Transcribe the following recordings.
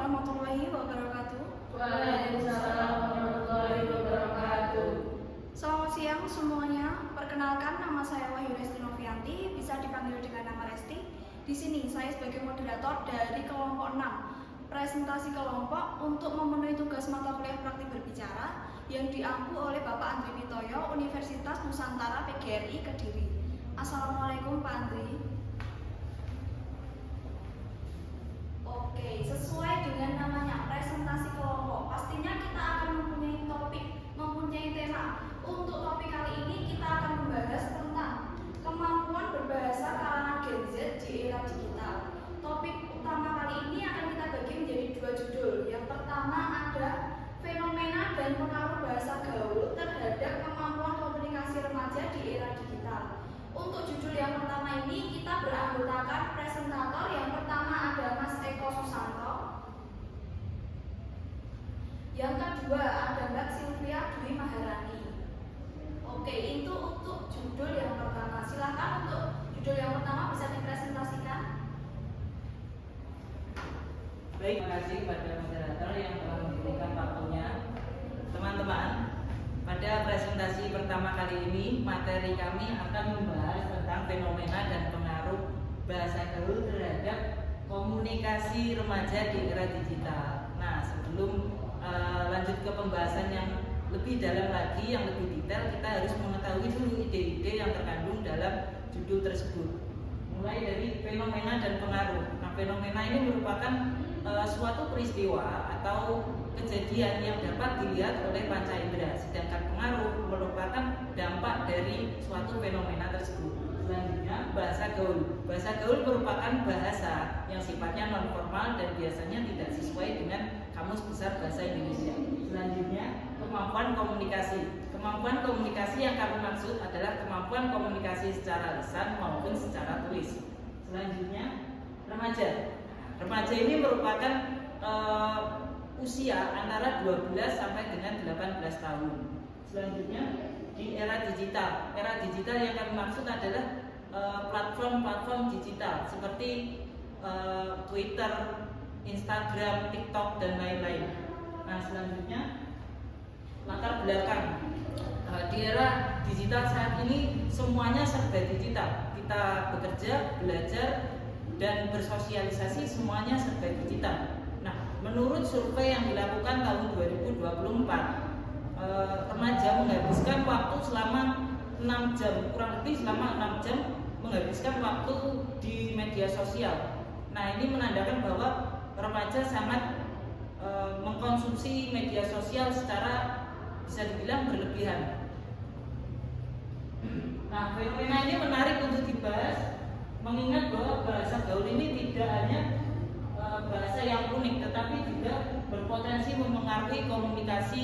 warahmatullahi wabarakatuh. Waalaikumsalam warahmatullahi wabarakatuh. Selamat siang semuanya. Perkenalkan, nama saya Wahyu Resti Novianti, bisa dipanggil dengan nama Resti. Di sini saya sebagai moderator dari kelompok 6, presentasi kelompok untuk memenuhi tugas mata kuliah praktik berbicara yang diampu oleh Bapak Andri Pitoyo, Universitas Nusantara PGRI Kediri. Assalamualaikum Pak Andri. Oke, sesuai dengan namanya presentasi kelompok, pastinya kita akan mempunyai topik, mempunyai tema. Untuk topik kali ini kita akan membahas tentang kemampuan berbahasa kalangan Gen Z di era digital. Topik utama kali ini akan kita bagi menjadi 2 judul. Yang pertama ada fenomena dan pengaruh bahasa gaul terhadap kemampuan komunikasi remaja di era digital. Untuk judul yang pertama ini kita beranggotakan presentator. Yang pertama ada Mas Eko Susanto. Yang kedua ada Mbak Sylvia Dwi Maharani. Oke, itu untuk judul yang pertama. Silakan untuk judul yang pertama bisa dipresentasikan. Baik, terima kasih kepada moderator yang telah memberikan waktunya. Teman-teman, pada presentasi pertama kali ini, materi kami akan membahas tentang fenomena dan pengaruh bahasa gaul terhadap komunikasi remaja di era digital. Nah, sebelum lanjut ke pembahasan yang lebih dalam lagi, yang lebih detail, kita harus mengetahui dulu ide-ide yang terkandung dalam judul tersebut. Mulai dari fenomena dan pengaruh. Nah, fenomena ini merupakan suatu peristiwa atau kejadian yang dapat dilihat oleh panca indera, sedangkan pengaruh merupakan dampak dari suatu fenomena tersebut. Selanjutnya, bahasa gaul. Bahasa gaul merupakan bahasa yang sifatnya non formal dan biasanya tidak sesuai dengan Kamus Besar Bahasa Indonesia. Selanjutnya, kemampuan komunikasi. Kemampuan komunikasi yang kami maksud adalah kemampuan komunikasi secara lisan maupun secara tulis. Selanjutnya, remaja. Remaja ini merupakan usia antara 12 sampai dengan 18 tahun. Selanjutnya, di era digital. Era digital yang kami maksud adalah platform-platform digital seperti Twitter, Instagram, TikTok, dan lain-lain. Nah, selanjutnya, latar belakang. Di era digital saat ini semuanya serba digital. Kita bekerja, belajar, dan bersosialisasi semuanya serba digital. Nah, menurut survei yang dilakukan tahun 2024, remaja menghabiskan waktu selama 6 jam, kurang lebih selama 6 jam menghabiskan waktu di media sosial. Nah, ini menandakan bahwa remaja sangat mengkonsumsi media sosial secara bisa dibilang berlebihan. Nah, fenomena ini menarik untuk dibahas, mengingat bahwa bahasa gaul ini tidak hanya bahasa yang unik, tetapi juga berpotensi mempengaruhi komunikasi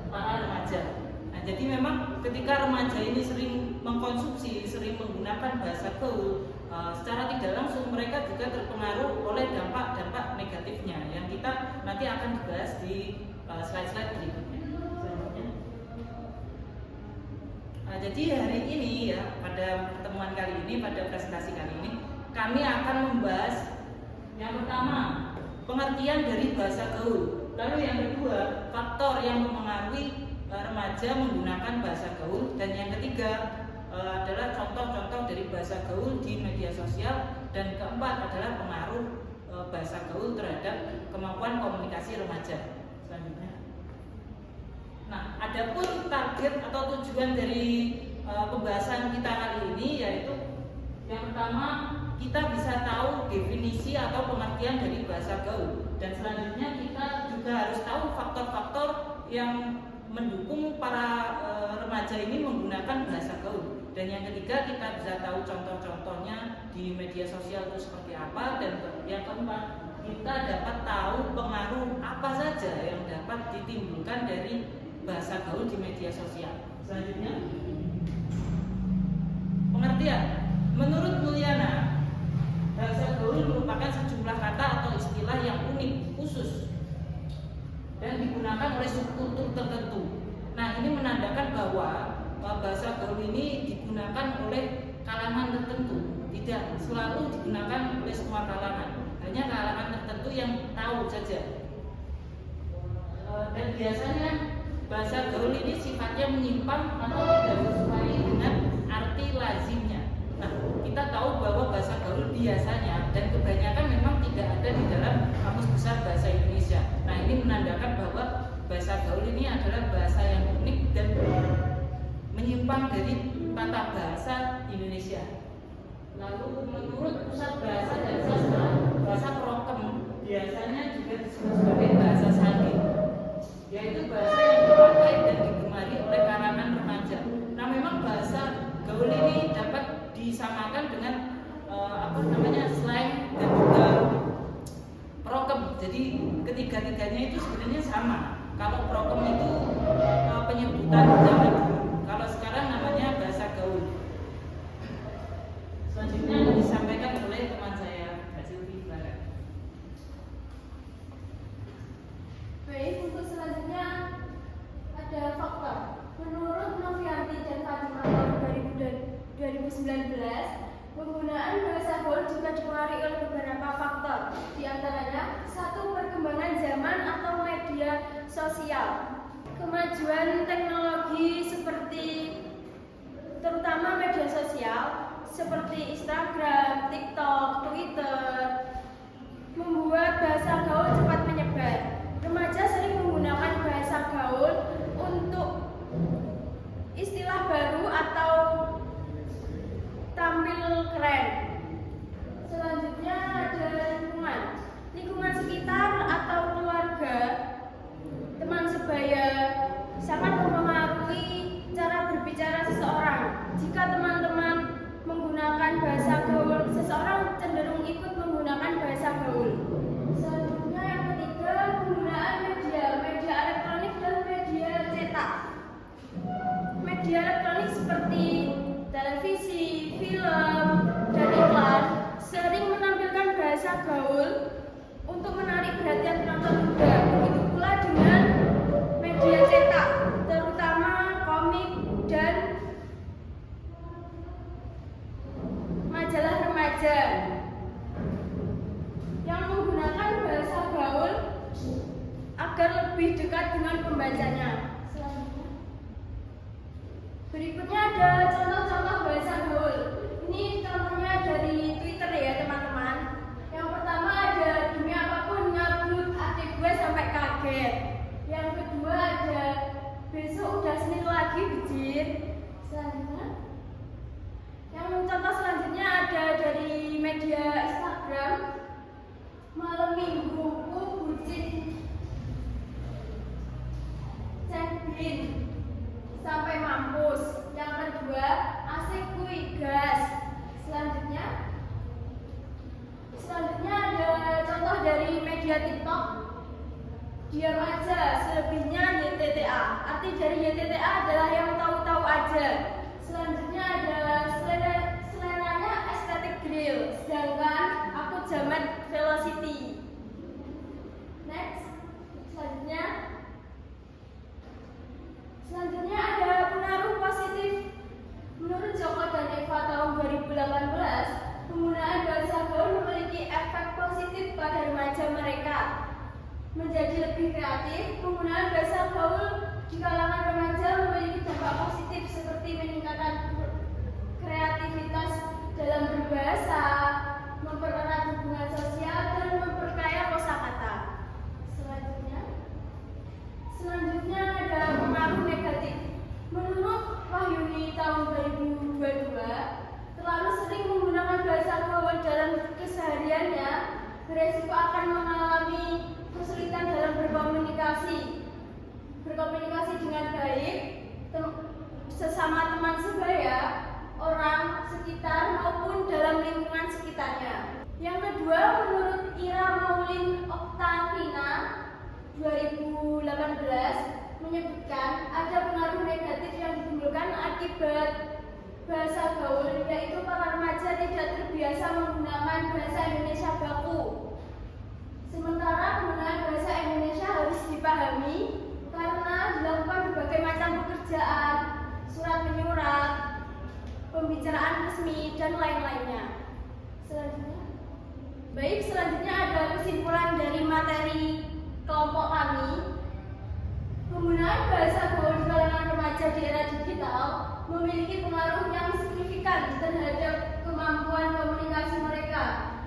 para remaja. Nah, jadi memang ketika remaja ini sering mengkonsumsi, sering menggunakan bahasa gaul, secara tidak langsung mereka juga terpengaruh oleh dampak-dampak negatifnya yang kita nanti akan dibahas di slide-slide berikutnya. Jadi hari ini ya, pada pertemuan kali ini, pada presentasi kali ini, kami akan membahas yang pertama, pengertian dari bahasa gaul. Lalu yang kedua, faktor yang mempengaruhi remaja menggunakan bahasa gaul. Dan yang ketiga adalah contoh-contoh dari bahasa gaul di media sosial. Dan keempat adalah pengaruh bahasa gaul terhadap kemampuan komunikasi remaja. Selanjutnya, nah, adapun target atau tujuan dari pembahasan kita kali ini yaitu yang pertama, kita bisa tahu definisi atau pengertian dari bahasa gaul, dan selanjutnya kita juga harus tahu faktor-faktor yang mendukung para remaja ini menggunakan bahasa gaul. Dan yang ketiga, kita bisa tahu contoh-contohnya di media sosial itu seperti apa. Dan yang keempat, kita dapat tahu pengaruh apa saja yang dapat ditimbulkan dari bahasa gaul di media sosial. Selanjutnya, pengertian. Menurut Mulyana, bahasa gaul merupakan sejumlah kata atau istilah yang unik, khusus, dan digunakan oleh subkultur tertentu. Nah, ini menandakan bahwa bahasa gaul ini digunakan oleh kalangan tertentu, tidak selalu digunakan oleh semua kalangan. hanya kalangan tertentu yang tahu saja. Dan biasanya bahasa gaul ini sifatnya menyimpang atau tidak sesuai dengan arti lazimnya. Nah, kita tahu bahwa bahasa gaul biasanya dan kebanyakan memang tidak ada di dalam Kamus Besar Bahasa Indonesia. Nah, ini menandakan bahwa bahasa gaul ini adalah bahasa yang unik dan menyimpang dari tata bahasa Indonesia. Lalu menurut Pusat Bahasa dan Sastra, bahasa Prokem biasanya juga disebut sebagai bahasa sandi, yaitu bahasa yang dipakai dan digemari oleh kalangan remaja. Nah, memang bahasa gaul ini dapat disamakan dengan slang dan juga prokem. Jadi ketiga-tiganya itu sebenarnya sama. Kalau prokem itu penyebutan zaman dulu, kalau sekarang namanya bahasa gaul. Selanjutnya disampaikan oleh teman saya, Mbak Silvi. Baik, untuk selanjutnya ada fakta. Menurut Novianti dan Fatimah tahun 2019, penggunaan bahasa gaul juga dipengaruhi oleh beberapa faktor. Di antaranya, satu, perkembangan zaman atau media sosial. Kemajuan teknologi terutama media sosial seperti Instagram, TikTok, Twitter membuat bahasa gaul cepat menyebar. Remaja sering menggunakan bahasa gaul untuk istilah baru atau tampil keren. Selanjutnya ada lingkungan sekitar atau keluarga, teman sebaya sangat mempengaruhi cara berbicara seseorang. Jika teman-teman menggunakan bahasa gaul, seseorang cenderung ikut menggunakan bahasa gaul. Selanjutnya yang ketiga, penggunaan media elektronik dan media cetak. Media elektronik seperti televisi, film, dan iklan sering menampilkan bahasa gaul untuk menarik perhatian penonton muda. Begitu pula dengan media cetak, terutama komik dan majalah remaja yang menggunakan bahasa gaul agar lebih dekat dengan pembacanya. Berikutnya ada contoh-contoh bahasa gaul. Ini contohnya dari Twitter ya teman-teman. Yang pertama ada demi apapun ngabut adik gue sampai kaget. Yang kedua ada besok udah Senin lagi bejir. Selanjutnya, yang contoh selanjutnya ada dari media Instagram. Malam mingguku bucin check-in sampai mampus. Yang kedua, asik kuy gas. Selanjutnya ada contoh dari media TikTok. Diam aja, selebihnya YTTA. Arti dari YTTA adalah yang tahu-tahu aja. Selanjutnya ada seleranya estetik grill, sedangkan aku jamet velocity. Next, Selanjutnya ada pengaruh positif. Menurut Joko dan Eva tahun 2018, penggunaan bahasa gaul memiliki efek positif pada remaja mereka. Menjadi lebih kreatif, penggunaan bahasa gaul di kalangan remaja memiliki dampak positif seperti meningkatkan kreativitas dalam berbahasa, mempererat hubungan sosial, dan memperkaya kosakata. Selanjutnya ada pengaruh negatif. Menurut Wahyuni tahun 2022, terlalu sering menggunakan bahasa gaul dalam kesehariannya beresiko akan mengalami kesulitan dalam berkomunikasi dengan baik, sesama teman sebaya, orang sekitar maupun dalam lingkungan sekitarnya. Yang kedua, menurut Ira Maulin Oktavina 2018 menyebutkan ada pengaruh negatif yang ditimbulkan akibat bahasa gaul, yaitu para remaja tidak terbiasa menggunakan bahasa Indonesia baku. Sementara penggunaan bahasa Indonesia harus dipahami karena dilakukan berbagai macam pekerjaan, surat menyurat, pembicaraan resmi, dan lain-lainnya. Selanjutnya, Baik, selanjutnya ada kesimpulan dari materi kelompok kami. Penggunaan bahasa gaul di kalangan remaja di era digital memiliki pengaruh yang signifikan terhadap kemampuan komunikasi mereka.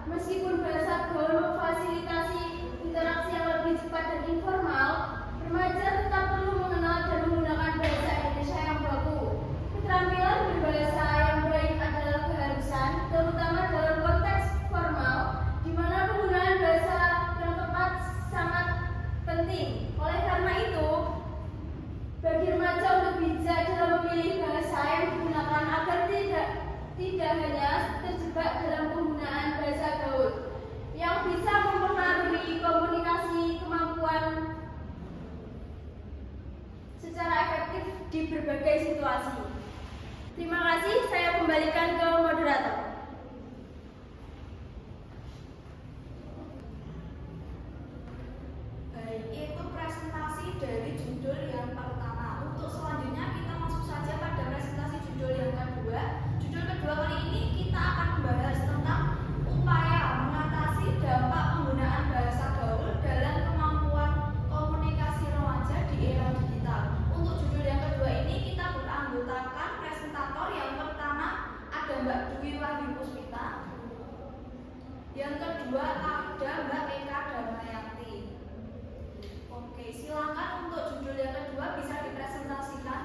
Meskipun bahasa gaul memfasilitasi interaksi yang lebih cepat dan informal, remaja tetap perlu mengenal dan menggunakan bahasa Indonesia yang baku. Keterampilan berbahasa yang baik adalah keharusan, terutama dalam konteks formal, di mana penggunaan bahasa yang tepat sangat penting. Oleh karena itu, bagi remaja untuk bijak dalam memilih bahasa yang digunakan agar tidak hanya terjebak dalam penggunaan bahasa gaul yang bisa mempengaruhi komunikasi kemampuan secara efektif di berbagai situasi. Terima kasih, saya kembalikan ke moderator. Baik, itu presentasi dari judul yang pertama. Untuk selanjutnya kita masuk saja pada presentasi judul yang kedua. Judul kedua kali ini kita akan membahas tentang upaya mengatasi dampak penggunaan bahasa gaul dalam kemampuan komunikasi remaja di era digital. Untuk judul yang kedua ini kita beranggotakan presentator. Yang pertama ada Mbak Dwi Wahyu Puspita. Yang kedua ada Mbak Eka Damayanti. Oke, silakan untuk judul yang kedua bisa dipresentasikan.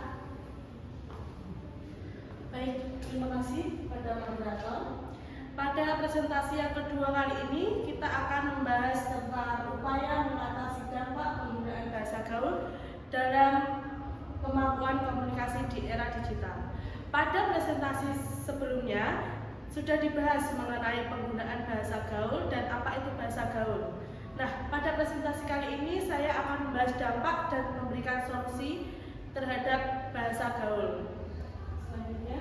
Baik, terima kasih pada moderator. Pada presentasi yang kedua kali ini kita akan membahas tentang upaya mengatasi dampak penggunaan bahasa gaul dalam kemampuan komunikasi di era digital. Pada presentasi sebelumnya sudah dibahas mengenai penggunaan bahasa gaul dan apa itu bahasa gaul. Nah, pada presentasi kali ini saya akan membahas dampak dan memberikan solusi terhadap bahasa gaul. Selanjutnya.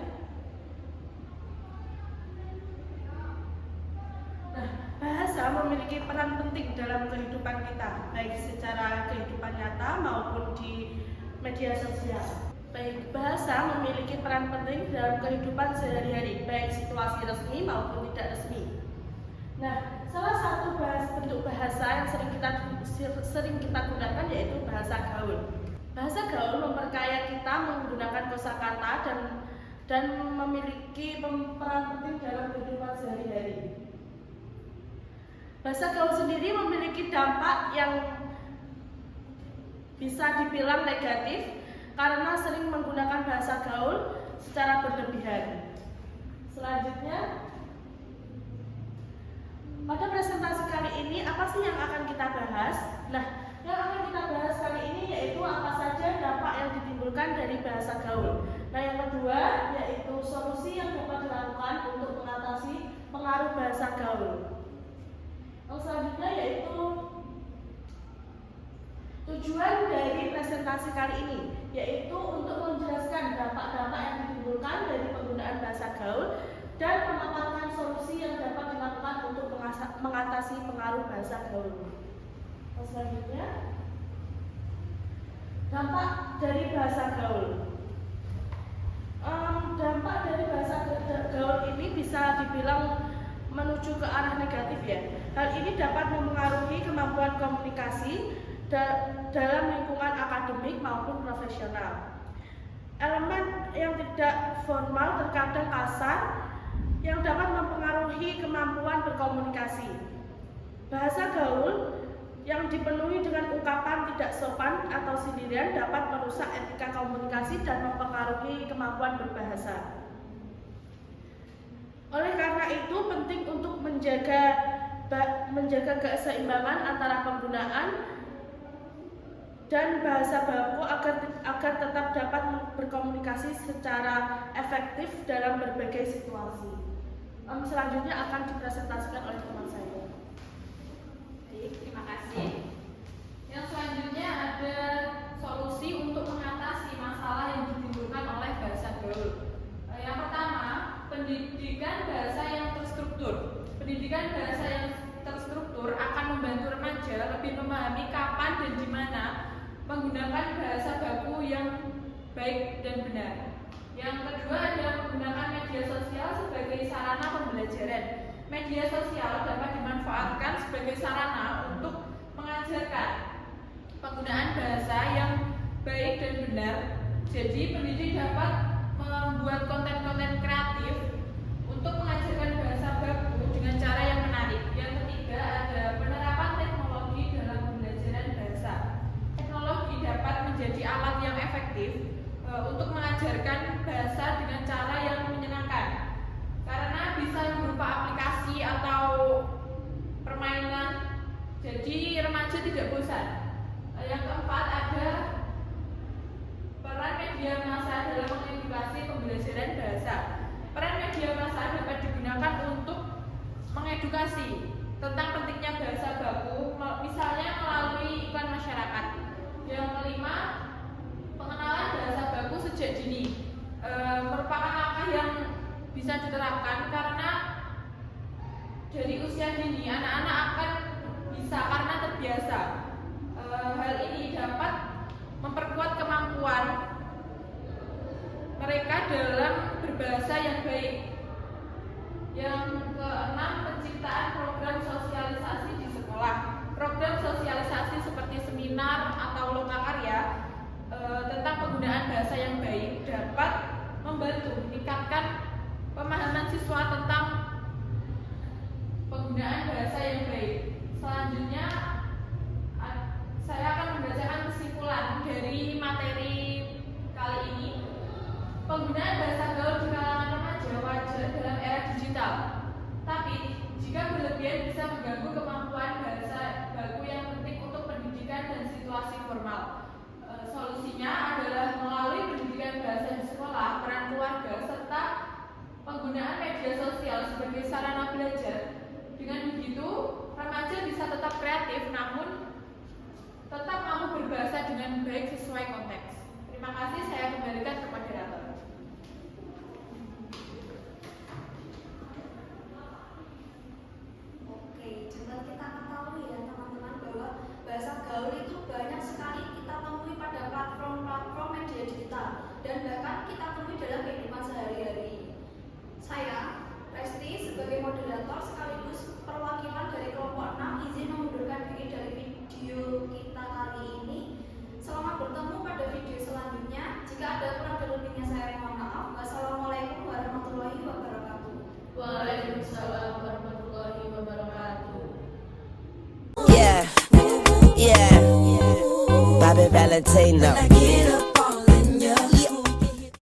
Nah, bahasa memiliki peran penting dalam kehidupan kita, baik secara kehidupan nyata maupun di media sosial. Baik, bahasa memiliki peran penting dalam kehidupan sehari-hari, baik situasi resmi maupun tidak resmi. Nah, salah satu bentuk bahasa yang sering kita gunakan yaitu bahasa gaul. Bahasa gaul memperkaya kita menggunakan kosakata dan memiliki peran penting dalam kehidupan sehari-hari. Bahasa gaul sendiri memiliki dampak yang bisa dibilang negatif karena sering menggunakan bahasa gaul secara berlebihan. Selanjutnya, pada presentasi kali ini apa sih yang akan kita bahas? Nah, yang akan kita bahas kali ini yaitu apa saja dampak yang ditimbulkan dari bahasa gaul. Nah, yang kedua yaitu solusi yang dapat dilakukan untuk mengatasi pengaruh bahasa gaul. Yang selanjutnya yaitu tujuan dari presentasi kali ini, yaitu untuk menjelaskan dampak-dampak yang ditimbulkan dari penggunaan bahasa gaul dan memaparkan solusi yang dapat dilakukan untuk mengatasi pengaruh bahasa gaul. Selanjutnya, dampak dari bahasa gaul. Dampak dari bahasa gaul ini bisa dibilang menuju ke arah negatif ya. Hal ini dapat mempengaruhi kemampuan komunikasi dalam lingkungan akademik maupun profesional. Elemen yang tidak formal terkadang kasar yang dapat mempengaruhi kemampuan berkomunikasi. Bahasa gaul yang dipenuhi dengan ungkapan tidak sopan atau sindiran dapat merusak etika komunikasi dan mempengaruhi kemampuan berbahasa. Oleh karena itu penting untuk menjaga keseimbangan antara penggunaan dan bahasa baku agar tetap dapat berkomunikasi secara efektif dalam berbagai situasi. Selanjutnya akan dipresentasikan oleh teman saya. Baik, terima kasih. Yang selanjutnya ada solusi untuk mengatasi masalah yang ditimbulkan oleh bahasa gaul. Yang pertama, pendidikan bahasa yang terstruktur. Pendidikan bahasa yang terstruktur akan membantu remaja lebih memahami kapan dan di mana menggunakan bahasa baku yang baik dan benar. Yang kedua adalah menggunakan media sosial sebagai sarana pembelajaran. media sosial dapat dimanfaatkan sebagai sarana untuk mengajarkan penggunaan bahasa yang baik dan benar. Jadi pendidik dapat membuat konten-konten kreatif untuk mengajarkan bahasa baku dengan cara yang menarik. Yang ketiga ada penerapan teknologi dalam pembelajaran bahasa. Teknologi dapat menjadi alat yang efektif untuk mengajarkan bahasa dengan cara yang menyenangkan, karena bisa berupa aplikasi atau permainan, jadi remaja tidak bosan. Yang keempat ada peran media massa dalam mengedukasi pembelajaran bahasa. Peran media massa dapat digunakan untuk mengedukasi tentang pentingnya bahasa baku, misalnya melalui iklan masyarakat. Yang kelima, pengenalan bahasa baku sejak dini merupakan langkah yang bisa diterapkan karena dari usia dini anak-anak akan bisa karena terbiasa. Hal ini dapat memperkuat kemampuan mereka dalam berbahasa yang baik. Yang keenam, penciptaan program sosialisasi di sekolah. Program sosialisasi seperti seminar atau lokakarya tentang penggunaan bahasa yang baik dapat membantu meningkatkan pemahaman siswa tentang penggunaan bahasa yang baik. Selanjutnya saya akan membacakan kesimpulan dari materi kali ini. Penggunaan bahasa gaul di kalangan remaja wajar dalam era digital, tapi jika berlebihan bisa mengganggu kemampuan bahasa baku yang penting untuk pendidikan dan situasi formal. Solusinya adalah melalui pendidikan bahasa di sekolah, peran keluarga, serta penggunaan media sosial sebagai sarana belajar. Dengan begitu, remaja bisa tetap kreatif namun tetap mampu berbahasa dengan baik sesuai konteks. Terima kasih, saya kembalikan ke moderator. Oke, jangan kita ketahui ya teman-teman bahwa bahasa gaul itu banyak sekali kita temui pada platform-platform media digital dan bahkan kita temui dalam kehidupan sehari-hari. Saya, Resti, sebagai moderator sekaligus perwakilan dari kelompok 6 izin mengundurkan diri dari video kita kali ini. Selamat bertemu pada video selanjutnya. Jika ada kurang dan lebihnya saya mohon maaf. Wassalamualaikum warahmatullahi wabarakatuh. Waalaikumsalam warahmatullahi wabarakatuh. Yeah, yeah, Bobby Valentino.